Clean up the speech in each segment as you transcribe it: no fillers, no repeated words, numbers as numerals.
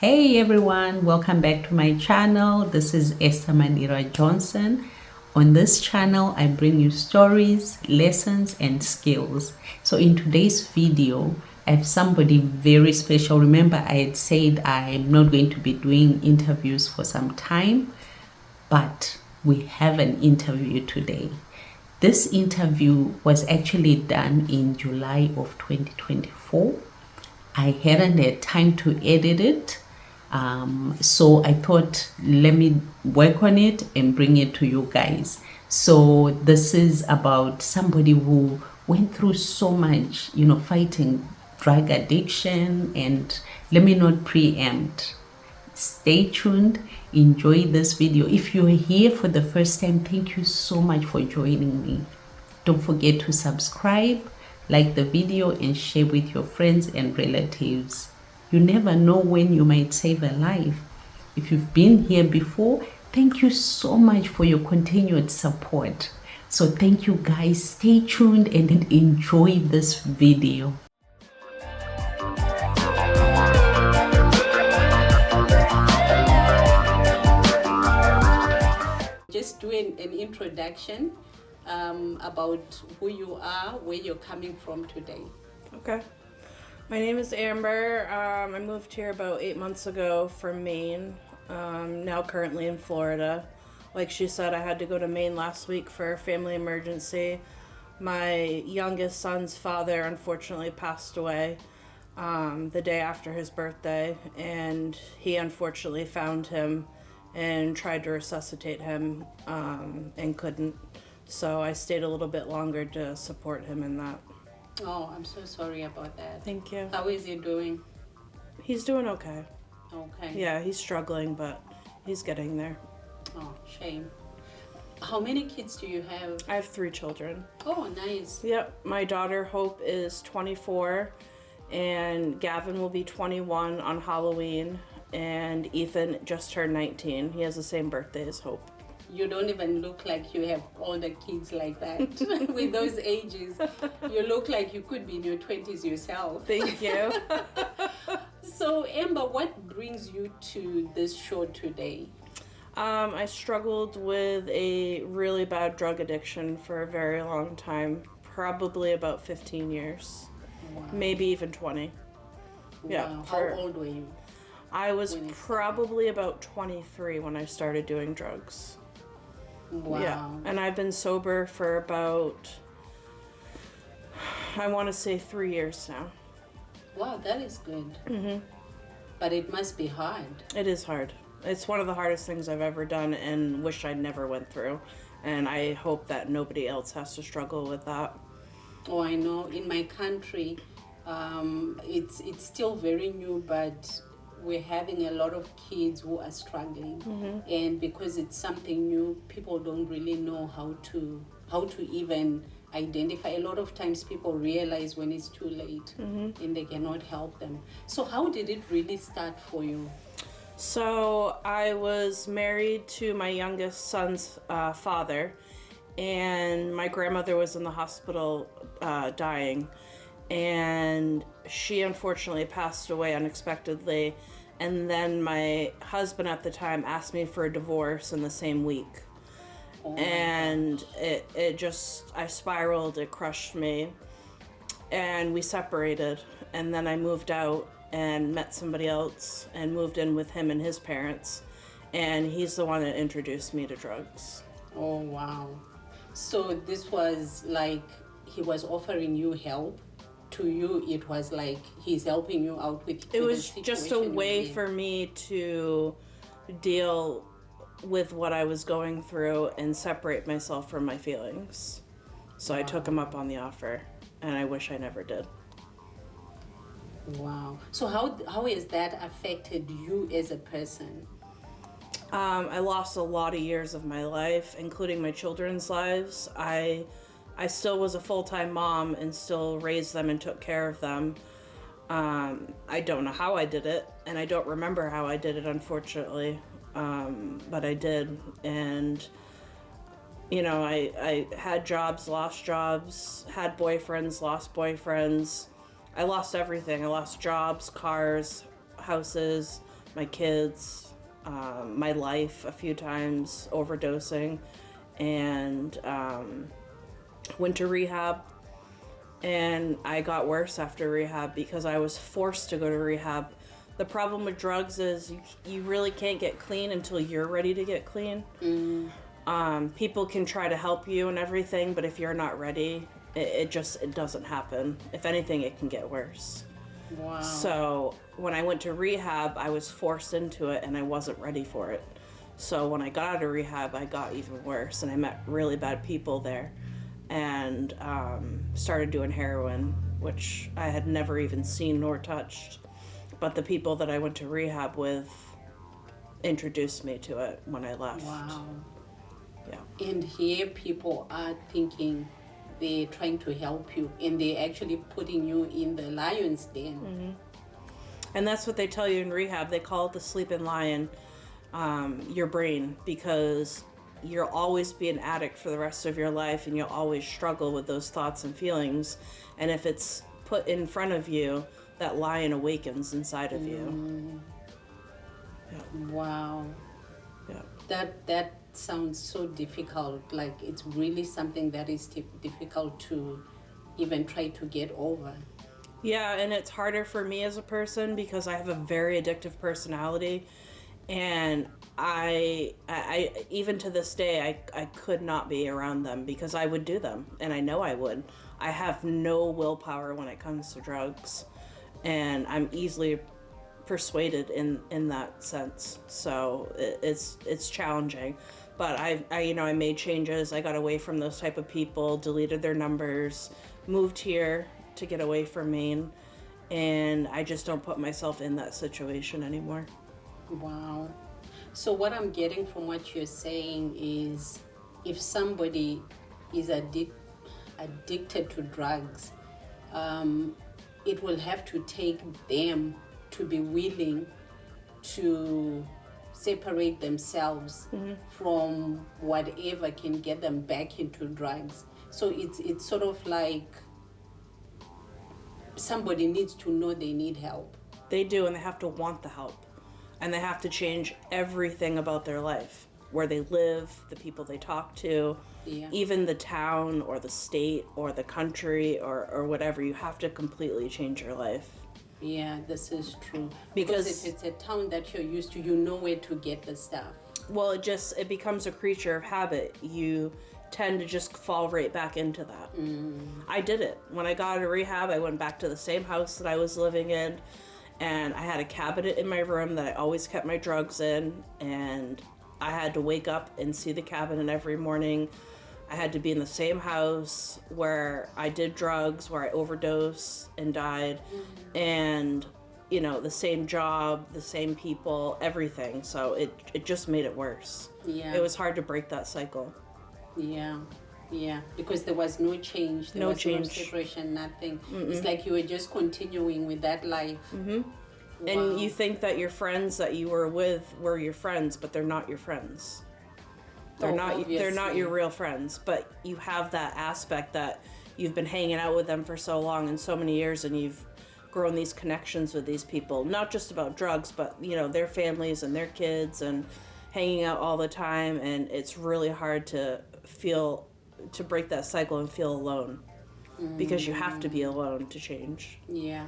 Hey everyone, welcome back to my channel. This is Esther Madira Johnson. On this channel, I bring you stories, lessons, and skills. So in today's video, I have somebody very special. Remember, I had said I'm not going to be doing interviews for some time, but we have an interview today. This interview was actually done in July of 2024. I hadn't had time to edit it. So I thought, let me work on it and bring it to you guys. So this is about somebody who went through so much, fighting drug addiction. And let me not preempt. Stay tuned, enjoy this video. If you're here for the first time, thank you so much for joining me. Don't forget to subscribe, like the video, and share with your friends and relatives. You never know when you might save a life. If you've been here before, thank you so much for your continued support. So thank you guys. Stay tuned and enjoy this video. Just do an introduction about who you are, where you're coming from today. Okay. My name is Amber. I moved here about 8 months ago from Maine. Now currently in Florida. Like she said, I had to go to Maine last week for a family emergency. My youngest son's father unfortunately passed away the day after his birthday, and he unfortunately found him and tried to resuscitate him and couldn't. So I stayed a little bit longer to support him in that. Oh, I'm so sorry about that. Thank you. How is he doing? He's doing okay. Okay. Yeah, he's struggling, but he's getting there. Oh, shame. How many kids do you have? I have 3 children. Oh, nice. Yep. My daughter Hope is 24, and Gavin will be 21 on Halloween, and Ethan just turned 19. He has the same birthday as Hope. You don't even look like you have older kids like that with those ages. You look like you could be in your 20s yourself. Thank you. So, Amber, what brings you to this show today? I struggled with a really bad drug addiction for a very long time, probably about 15 years, Wow. maybe even 20. Yeah. Wow. How old were you? I was probably about 23 when I started doing drugs. Wow. Yeah, and I've been sober for about, I want to say 3 years now. Wow, that is good. Mm-hmm. But it must be hard. It is hard. It's one of the hardest things I've ever done and wish I never went through. And I hope that nobody else has to struggle with that. Oh, I know. In my country, it's still very new, but we're having a lot of kids who are struggling. Mm-hmm. And because it's something new, people don't really know how to even identify. A lot of times people realize when it's too late, mm-hmm. and they cannot help them. So how did it really start for you? So I was married to my youngest son's father, and my grandmother was in the hospital dying, and she unfortunately passed away unexpectedly. And then my husband at the time asked me for a divorce in the same week. Oh, and it just, I spiraled, it crushed me, and we separated. And then I moved out and met somebody else and moved in with him and his parents, and he's the one that introduced me to drugs. Oh, wow. So this was like he was offering you help. To you, it was like he's helping you out with it was just a way for me to deal with what I was going through and separate myself from my feelings. So wow. I took him up on the offer, and I wish I never did. Wow. So how has that affected you as a person? I lost a lot of years of my life, including my children's lives. I still was a full-time mom and still raised them and took care of them. I don't know how I did it, and I don't remember how I did it, unfortunately. But I did. And, I had jobs, lost jobs, had boyfriends, lost boyfriends. I lost everything. I lost jobs, cars, houses, my kids, my life a few times, overdosing, and went to rehab. And I got worse after rehab because I was forced to go to rehab. The problem with drugs is you really can't get clean until you're ready to get clean. People can try to help you and everything, but if you're not ready, it doesn't happen. If anything, it can get worse. Wow. So when I went to rehab, I was forced into it and I wasn't ready for it. So when I got out of rehab, I got even worse, and I met really bad people there, and started doing heroin, which I had never even seen nor touched. But the people that I went to rehab with introduced me to it when I left. Wow. Yeah. And here people are thinking they're trying to help you, and they're actually putting you in the lion's den. And that's what they tell you in rehab. They call it the sleeping lion, your brain, because you'll always be an addict for the rest of your life, and you'll always struggle with those thoughts and feelings. And if it's put in front of you, that lion awakens inside of you. Wow. Yeah. That sounds so difficult. Like it's really something that is difficult to even try to get over. Yeah, and it's harder for me as a person because I have a very addictive personality, and I even to this day I could not be around them because I would do them, and I know I would. I have no willpower when it comes to drugs, and I'm easily persuaded in that sense. So it's challenging, but I made changes. I got away from those type of people, deleted their numbers, moved here to get away from Maine, and I just don't put myself in that situation anymore. Wow. So what I'm getting from what you're saying is, if somebody is addicted to drugs, it will have to take them to be willing to separate themselves from whatever can get them back into drugs. So it's sort of like somebody needs to know they need help. They do, and they have to want the help. And they have to change everything about their life. Where they live, the people they talk to, even the town or the state or the country or whatever. You have to completely change your life. Yeah, this is true. Because if it's a town that you're used to, you know where to get the stuff. Well, it becomes a creature of habit. You tend to just fall right back into that. I did it. When I got out of rehab, I went back to the same house that I was living in, and I had a cabinet in my room that I always kept my drugs in, and I had to wake up and see the cabinet every morning. I had to be in the same house where I did drugs, where I overdosed and died, and the same job, the same people, everything. So it just made it worse. Yeah. It was hard to break that cycle. Yeah, because there was no change. There was no separation, nothing. It's like you were just continuing with that life. Wow. And you think that your friends that you were with were your friends, but they're not your friends. They're not your real friends, but you have that aspect that you've been hanging out with them for so long and so many years, and you've grown these connections with these people, not just about drugs, but their families and their kids, and hanging out all the time. And it's really hard to break that cycle and feel alone, because you have to be alone to change. Yeah.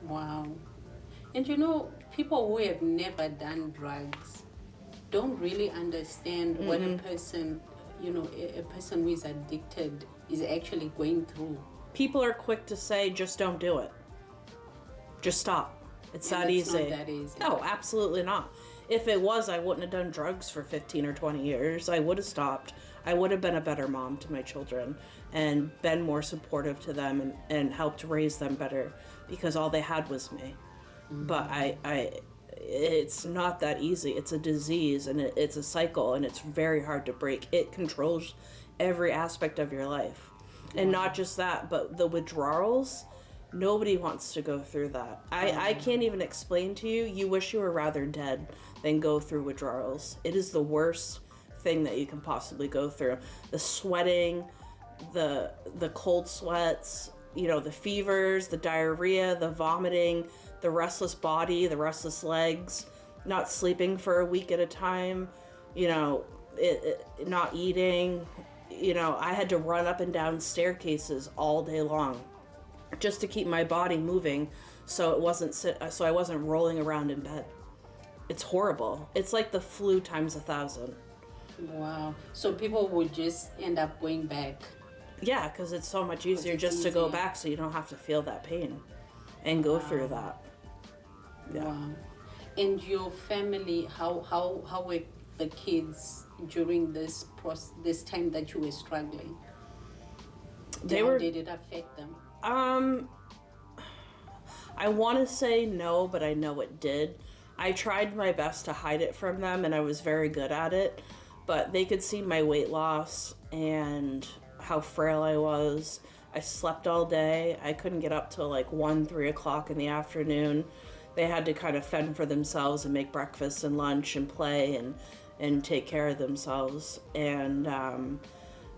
Wow. And people who have never done drugs don't really understand what a person who is addicted is actually going through. People are quick to say, just don't do it. Just stop. It's that easy. Not that easy. No, absolutely not. If it was, I wouldn't have done drugs for 15 or 20 years. I would have stopped. I would have been a better mom to my children and been more supportive to them and helped raise them better, because all they had was me. But it's not that easy. It's a disease, and it's a cycle, and it's very hard to break. It controls every aspect of your life. And not just that, but the withdrawals, nobody wants to go through that. I can't even explain to you. You wish you were rather dead than go through withdrawals. It is the worst thing that you can possibly go through. The sweating, the cold sweats, the fevers, the diarrhea, the vomiting, the restless body, the restless legs, not sleeping for a week at a time, you know, not eating. You know, I had to run up and down staircases all day long just to keep my body moving, so I wasn't rolling around in bed. It's horrible. It's like the flu times 1,000. Wow. So people would just end up going back. Yeah, because it's so much easier just to go back, so you don't have to feel that pain and go through that. Yeah. Wow. And your family, how were the kids during this time that you were struggling? Did it affect them? I want to say no, but I know it did. I tried my best to hide it from them, and I was very good at it. But they could see my weight loss and how frail I was. I slept all day. I couldn't get up till like 1, 3 o'clock in the afternoon. They had to kind of fend for themselves and make breakfast and lunch and play and take care of themselves. And,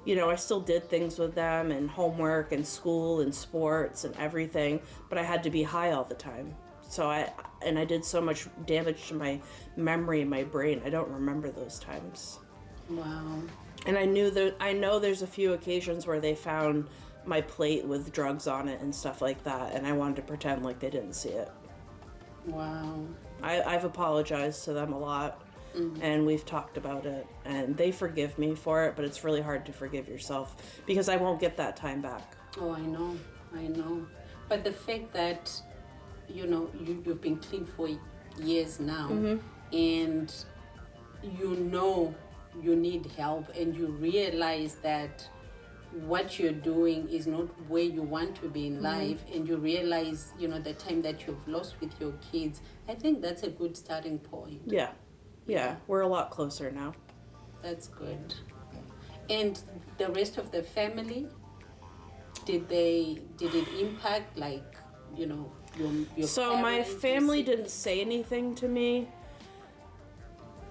you know, I still did things with them and homework and school and sports and everything, but I had to be high all the time. So I did so much damage to my memory and my brain. I don't remember those times. Wow. And I know there's a few occasions where they found my plate with drugs on it and stuff like that, and I wanted to pretend like they didn't see it. Wow. I've apologized to them a lot. Mm-hmm. And we've talked about it, and they forgive me for it, but it's really hard to forgive yourself because I won't get that time back. Oh, I know. But the fact that, you know, you've been clean for years now, mm-hmm. and you know you need help, and you realize that what you're doing is not where you want to be in mm-hmm. life, and you realize, you know, the time that you've lost with your kids, I think that's a good starting point. Yeah, we're a lot closer now. That's good. And the rest of the family, did it impact, like, you know, your So my family didn't say anything to me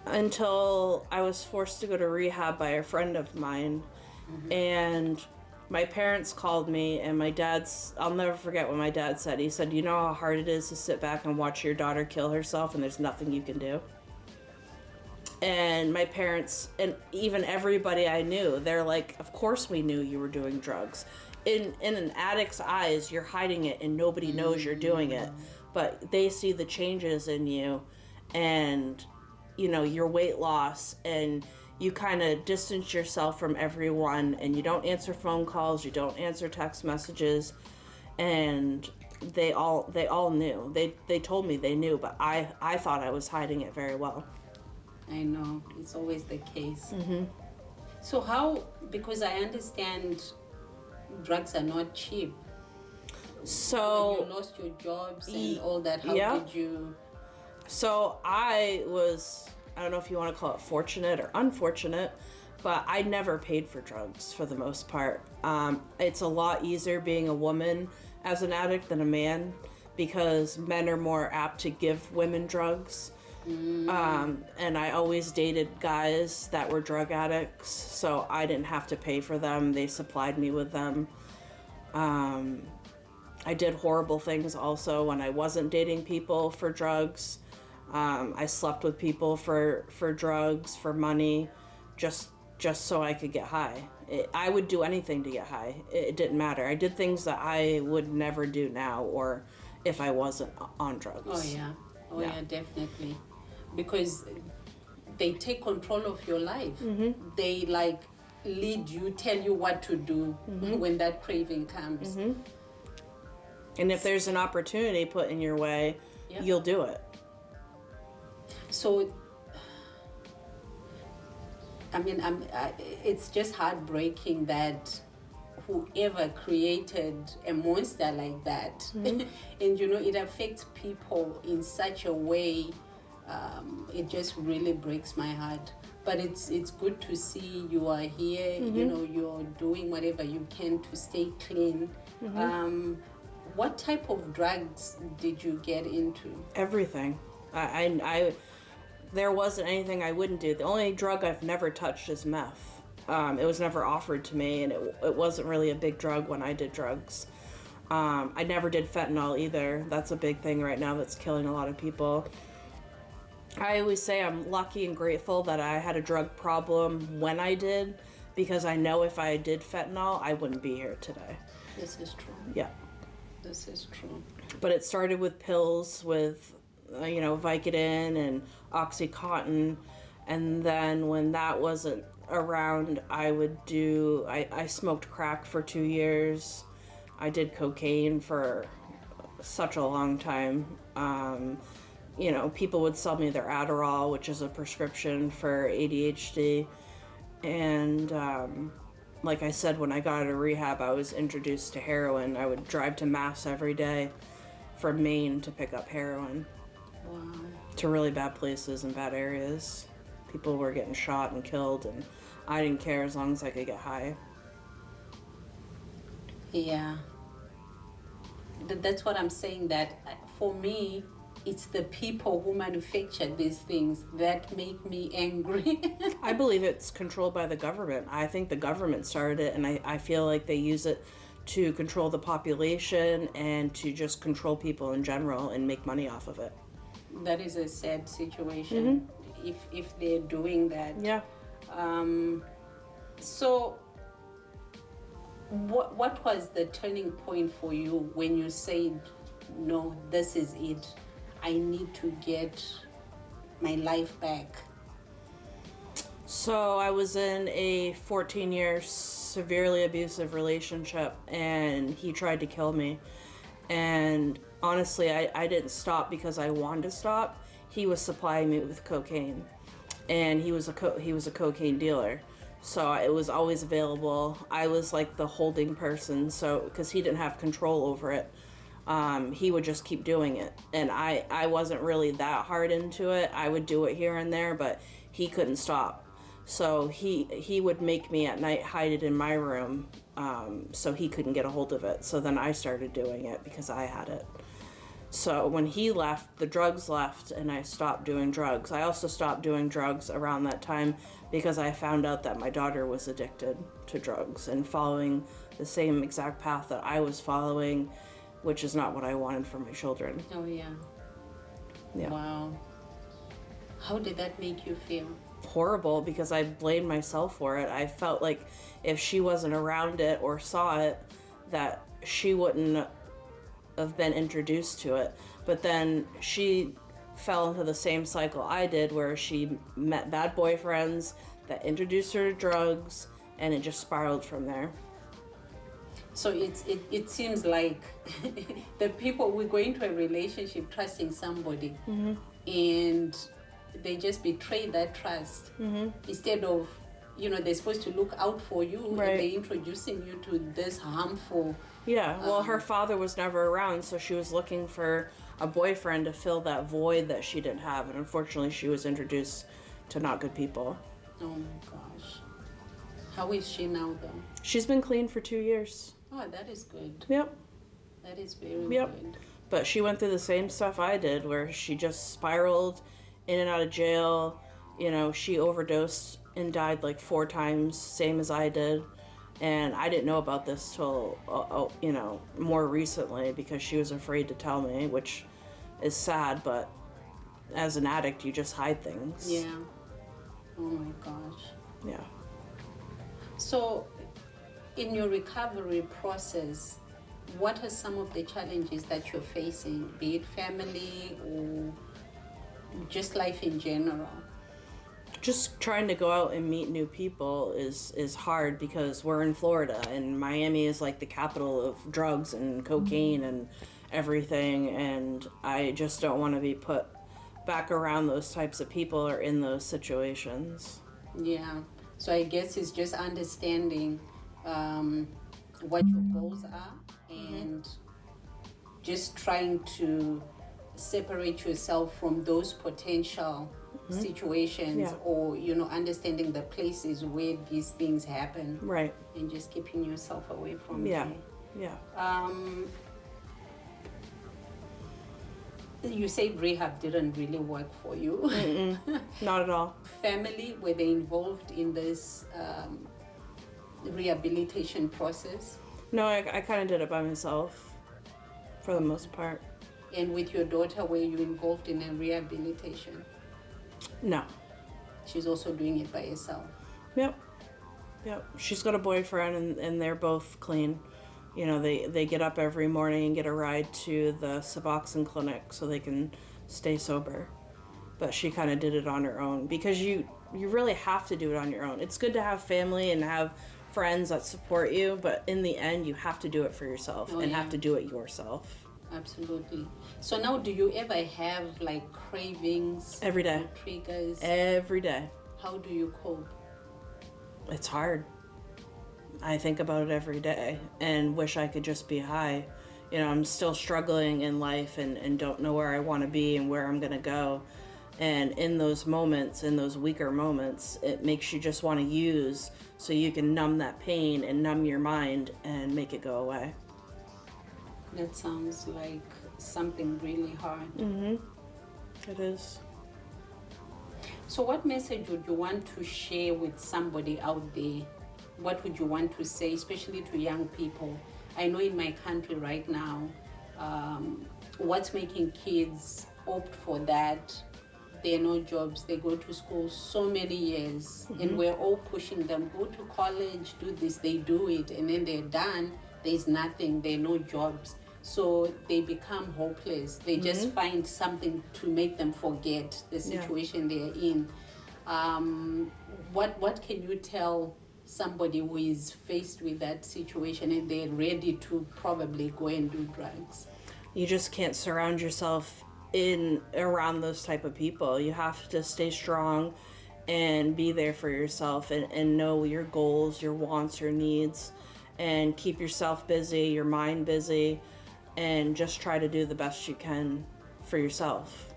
until I was forced to go to rehab by a friend of mine. Mm-hmm. And my parents called me, and I'll never forget what my dad said. He said, "You know how hard it is to sit back and watch your daughter kill herself and there's nothing you can do?" And my parents, and even everybody I knew, they're like, "Of course we knew you were doing drugs. In an addict's eyes, you're hiding it and nobody knows you're doing it. But they see the changes in you and, you know, your weight loss, and you kind of distance yourself from everyone, and you don't answer phone calls, you don't answer text messages." And they all knew. They told me they knew, but I thought I was hiding it very well. I know, it's always the case. Mm-hmm. So how, because I understand drugs are not cheap. So you lost your jobs and all that. How did you? So I don't know if you want to call it fortunate or unfortunate, but I never paid for drugs for the most part. It's a lot easier being a woman as an addict than a man, because men are more apt to give women drugs. And I always dated guys that were drug addicts, so I didn't have to pay for them. They supplied me with them. I did horrible things also when I wasn't dating people for drugs. I slept with people for drugs, for money, just so I could get high. I would do anything to get high. It didn't matter. I did things that I would never do now, or if I wasn't on drugs. Oh yeah, definitely. Because they take control of your life. Mm-hmm. They like lead you, tell you what to do mm-hmm. when that craving comes. Mm-hmm. And if there's an opportunity put in your way, you'll do it. So, I mean, it's just heartbreaking that whoever created a monster like that, mm-hmm. and you know, it affects people in such a way. It just really breaks my heart. But it's good to see you are here. Mm-hmm. You know, you're doing whatever you can to stay clean. Mm-hmm. What type of drugs did you get into? Everything. I there wasn't anything I wouldn't do. The only drug I've never touched is meth. It was never offered to me, and it wasn't really a big drug when I did drugs. I never did fentanyl either. That's a big thing right now that's killing a lot of people. I always say I'm lucky and grateful that I had a drug problem when I did, because I know if I did fentanyl, I wouldn't be here today. This is true. Yeah. This is true. But it started with pills with, Vicodin and Oxycontin. And then when that wasn't around, I smoked crack for 2 years. I did cocaine for such a long time. People would sell me their Adderall, which is a prescription for ADHD. And like I said, when I got out of rehab, I was introduced to heroin. I would drive to Mass every day from Maine to pick up heroin. Wow. To really bad places and bad areas. People were getting shot and killed, and I didn't care as long as I could get high. Yeah. That's what I'm saying, that for me, it's the people who manufacture these things that make me angry. I believe it's controlled by the government. I think the government started it, and I feel like they use it to control the population and to just control people in general and make money off of it. That is a sad situation, if they're doing that. Yeah. So what was the turning point for you when you said, no, this is it, I need to get my life back? So I was in a 14-year severely abusive relationship, and he tried to kill me. And honestly, I didn't stop because I wanted to stop. He was supplying me with cocaine, and he was a cocaine dealer. So it was always available. I was like the holding person, so because he didn't have control over it. He would just keep doing it, and I wasn't really that hard into it. I would do it here and there, but he couldn't stop. So he would make me at night hide it in my room, so he couldn't get a hold of it. So then I started doing it because I had it. So when he left, the drugs left, and I stopped doing drugs. I also stopped doing drugs around that time because I found out that my daughter was addicted to drugs and following the same exact path that I was following, which is not what I wanted for my children. Oh, yeah. Yeah. Wow. How did that make you feel? Horrible, because I blamed myself for it. I felt like if she wasn't around it or saw it, that she wouldn't have been introduced to it. But then she fell into the same cycle I did, where she met bad boyfriends that introduced her to drugs, and it just spiraled from there. So it seems like the people, we go into a relationship trusting somebody, and they just betray that trust. Instead of, they're supposed to look out for you, Right. and they're introducing you to this harmful. Yeah, well, her father was never around, so she was looking for a boyfriend to fill that void that she didn't have, and unfortunately she was introduced to not good people. Oh my gosh. How is she now, though? She's been clean for 2 years. Oh, that is good. Yep. That is very Yep. good. But she went through the same stuff I did, where she just spiraled in and out of jail. She overdosed and died like 4 times, same as I did. And I didn't know about this till, more recently, because she was afraid to tell me, which is sad, but as an addict, you just hide things. Yeah. Oh my gosh. Yeah. So, in your recovery process, what are some of the challenges that you're facing, be it family or just life in general? Just trying to go out and meet new people is hard, because we're in Florida, and Miami is like the capital of drugs and cocaine and everything, and I just don't want to be put back around those types of people or in those situations. Yeah. So I guess it's just understanding what your goals are, and just trying to separate yourself from those potential situations, Yeah. or understanding the places where these things happen, Right. and just keeping yourself away from Yeah. there. Yeah. You said rehab didn't really work for you. Not at all. Family, were they involved in this rehabilitation process? No, I kind of did it by myself. for the most part. And with your daughter, were you involved in a rehabilitation? No. She's also doing it by herself. Yep. Yep. She's got a boyfriend, and they're both clean. You know, they get up every morning and get a ride to the Suboxone clinic so they can stay sober. But she kind of did it on her own, because you really have to do it on your own. It's good to have family and have friends that support you, but in the end, you have to do it for yourself have to do it yourself. Absolutely. So now, do you ever have like cravings? Every day. Or triggers? Every day. How do you cope? It's hard. I think about it every day and wish I could just be high. You know, I'm still struggling in life and don't know where I want to be and where I'm going to go. And in those moments, in those weaker moments, it makes you just want to use so you can numb that pain and numb your mind and make it go away. That sounds like something really hard. It is. So what message would you want to share with somebody out there? What would you want to say, especially to young people? I know in my country right now, what's making kids opt for that? There are no jobs. They go to school so many years, and we're all pushing them, go to college, do this. They do it, and then they're done. There's nothing. There are no jobs. So they become hopeless. They just find something to make them forget the situation they're in. What can you tell somebody who is faced with that situation and they're ready to probably go and do drugs? You just can't surround yourself around those type of people. You have to stay strong and be there for yourself and know your goals, your wants, your needs, and keep yourself busy, your mind busy, and just try to do the best you can for yourself.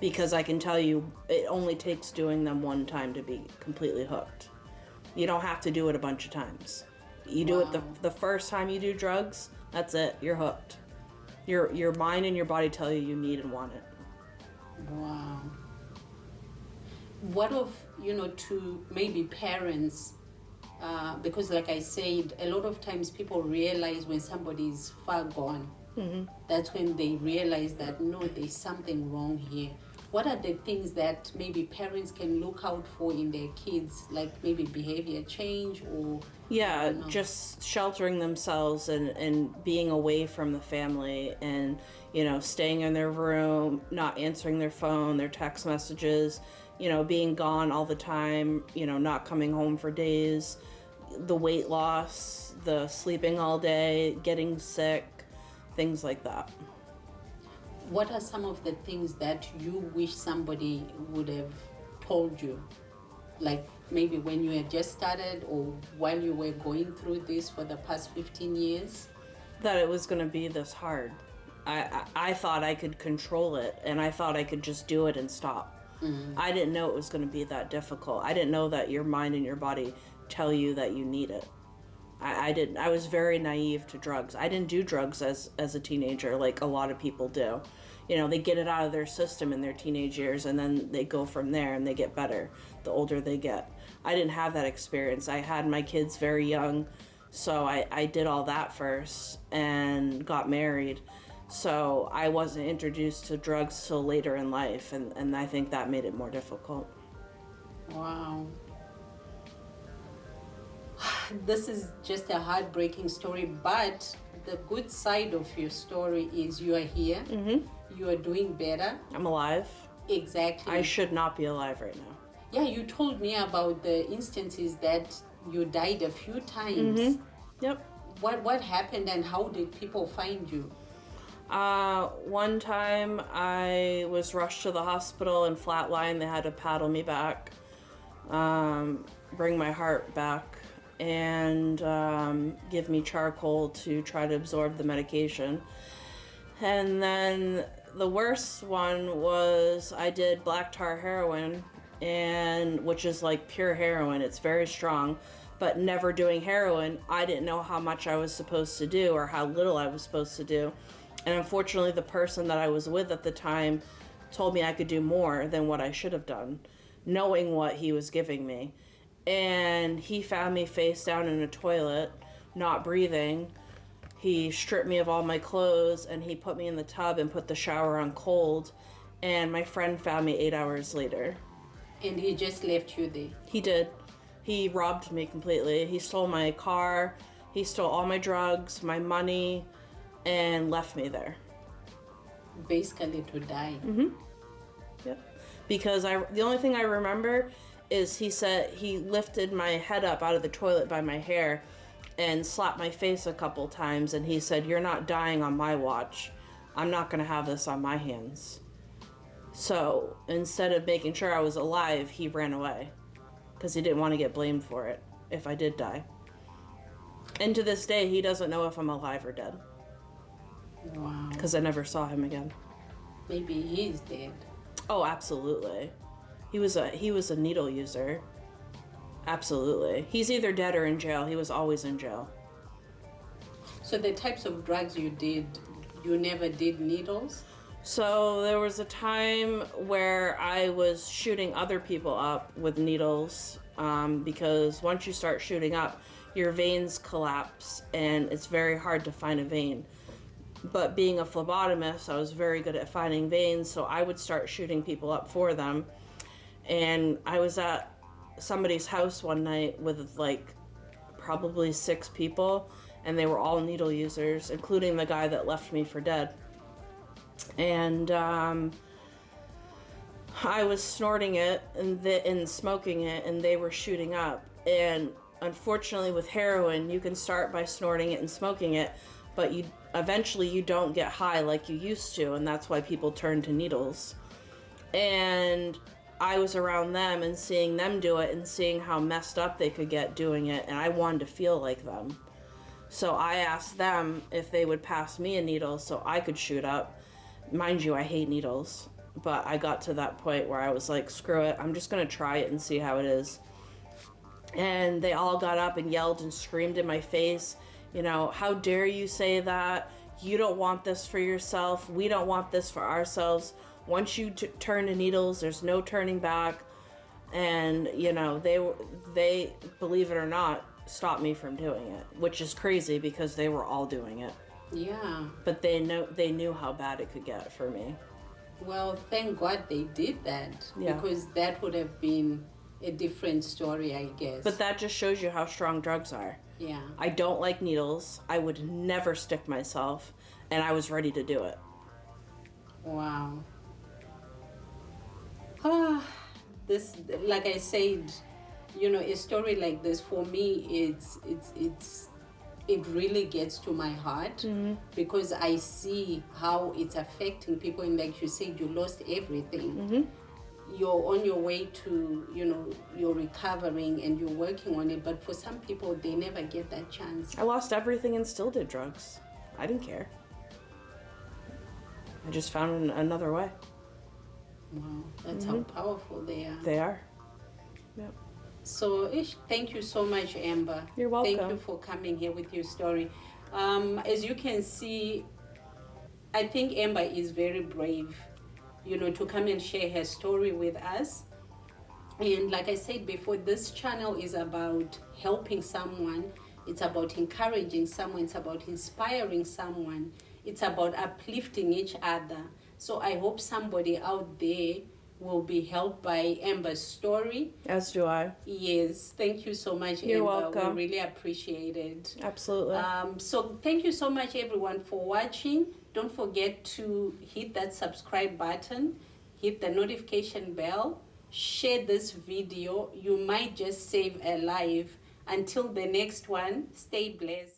Because I can tell you, it only takes doing them one time to be completely hooked. You don't have to do it a bunch of times. You do it the first time you do drugs, that's it, you're hooked. Your mind and your body tell you need and want it. Wow. What of, to maybe parents, because like I said, a lot of times people realize when somebody is far gone. That's when they realize that, no, there's something wrong here. What are the things that maybe parents can look out for in their kids, like maybe behavior change or... Yeah, just sheltering themselves and being away from the family and, staying in their room, not answering their phone, their text messages, being gone all the time, not coming home for days, the weight loss, the sleeping all day, getting sick, things like that. What are some of the things that you wish somebody would have told you? Like maybe when you had just started or while you were going through this for the past 15 years? That it was going to be this hard. I thought I could control it and I thought I could just do it and stop. I didn't know it was going to be that difficult. I didn't know that your mind and your body tell you that you need it. I didn't. I was very naive to drugs. I didn't do drugs as a teenager like a lot of people do. They get it out of their system in their teenage years and then they go from there and they get better the older they get. I didn't have that experience. I had my kids very young, so I did all that first and got married. So I wasn't introduced to drugs till later in life, and I think that made it more difficult. Wow. This is just a heartbreaking story, but the good side of your story is you are here. You are doing better. I'm alive. Exactly. I should not be alive right now. Yeah, you told me about the instances that you died a few times. Yep. What happened and how did people find you? One time I was rushed to the hospital and flatlined. They had to paddle me back, bring my heart back, and give me charcoal to try to absorb the medication. And then the worst one was I did black tar heroin, which is like pure heroin. It's very strong, but never doing heroin, I didn't know how much I was supposed to do or how little I was supposed to do. And unfortunately, the person that I was with at the time told me I could do more than what I should have done, knowing what he was giving me. And he found me face down in a toilet, not breathing, He stripped me of all my clothes and he put me in the tub and put the shower on cold. And my friend found me 8 hours later. And he just left you there? He did. He robbed me completely. He stole my car, he stole all my drugs, my money, and left me there. Basically to die. Yep. Because the only thing I remember is he said he lifted my head up out of the toilet by my hair and slapped my face a couple times, and he said, "You're not dying on my watch. I'm not going to have this on my hands." So instead of making sure I was alive, he ran away because he didn't want to get blamed for it if I did die. And to this day, he doesn't know if I'm alive or dead. Wow. Because I never saw him again. Maybe he's dead. Oh, absolutely. He was a needle user. Absolutely. He's either dead or in jail. He was always in jail. So the types of drugs you did, you never did needles? So there was a time where I was shooting other people up with needles, because once you start shooting up, your veins collapse and it's very hard to find a vein. But being a phlebotomist, I was very good at finding veins, so I would start shooting people up for them. And I was at somebody's house one night with like probably 6 people, and they were all needle users, including the guy that left me for dead. And I was snorting it and smoking it, and they were shooting up. And unfortunately with heroin, you can start by snorting it and smoking it, but eventually you don't get high like you used to, and that's why people turn to needles. And I was around them and seeing them do it and seeing how messed up they could get doing it, and I wanted to feel like them. So I asked them if they would pass me a needle so I could shoot up. Mind you, I hate needles, but I got to that point where I was like, screw it, I'm just gonna try it and see how it is. And they all got up and yelled and screamed in my face, you know, "How dare you say that? You don't want this for yourself. We don't want this for ourselves. Once you turn to needles, there's no turning back." And, you know, they, believe it or not, stopped me from doing it, which is crazy because they were all doing it. Yeah. But they knew how bad it could get for me. Well, thank God they did that. Yeah. Because that would have been a different story, I guess. But that just shows you how strong drugs are. Yeah. I don't like needles. I would never stick myself, and I was ready to do it. Wow. This, like I said, you know, a story like this for me, it really gets to my heart, because I see how it's affecting people. And like you said, you lost everything. You're on your way to, you know, you're recovering and you're working on it, but for some people, they never get that chance. I lost everything and still did drugs. I didn't care. I just found another way. Wow, that's how powerful they are. They are. Yep. So, thank you so much, Amber. You're welcome. Thank you for coming here with your story. As you can see, I think Amber is very brave, you know, to come and share her story with us. And like I said before, this channel is about helping someone. It's about encouraging someone. It's about inspiring someone. It's about uplifting each other. So I hope somebody out there will be helped by Amber's story. As do I. Yes, thank you so much, You're Amber. welcome. We really appreciate it. Absolutely. So thank you so much, everyone, for watching. Don't forget to hit that subscribe button, hit the notification bell, share this video. You might just save a life. Until the next one, stay blessed.